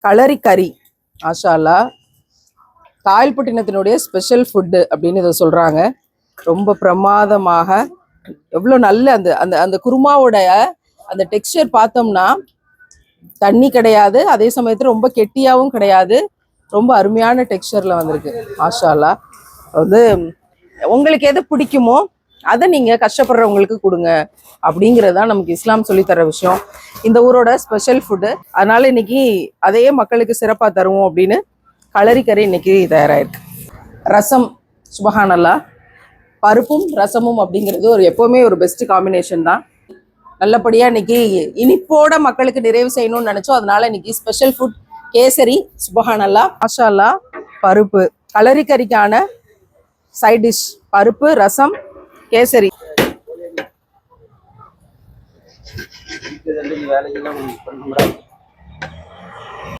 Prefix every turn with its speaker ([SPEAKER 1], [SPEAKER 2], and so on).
[SPEAKER 1] களரி கறி. மாஷா அல்லாஹ். காயல்பட்டினத்தினுடைய special food அப்படின்னு இதை சொல்கிறாங்க. ரொம்ப பிரமாதமாக எவ்வளோ நல்ல அந்த அந்த அந்த குருமாவோடைய அந்த டெக்ஸ்சர் பார்த்தோம்னா தண்ணி கிடையாது, அதே சமயத்தில் ரொம்ப கெட்டியாகவும் கிடையாது, ரொம்ப அருமையான டெக்ஸ்சரில் வந்திருக்கு. மாஷா அல்லாஹ். வந்து உங்களுக்கு எது பிடிக்குமோ அதை நீங்கள் கஷ்டப்படுறவங்களுக்கு கொடுங்க அப்படிங்கிறது தான் நமக்கு இஸ்லாம் சொல்லித்தர விஷயம். இந்த ஊரோட ஸ்பெஷல் ஃபுட்டு. அதனால் இன்னைக்கு அதையே மக்களுக்கு சிறப்பாக தருவோம் அப்படின்னு களரிக்கறி இன்னைக்கு தயாராகிருக்கு. ரசம், சுபஹானல்லா. பருப்பும் ரசமும் அப்படிங்கிறது எப்போவுமே ஒரு பெஸ்ட் காம்பினேஷன் தான். நல்லபடியாக இன்னைக்கு இனிப்போட மக்களுக்கு நிறைவு செய்யணும்னு நினச்சோம். அதனால இன்னைக்கு ஸ்பெஷல் ஃபுட் கேசரி. சுபஹானல்லா. மாஷா அல்லாஹ். பருப்பு களரிக்கறிக்கான சைட் டிஷ் பருப்பு, ரசம், கேசரி. வேலையெல்லாம்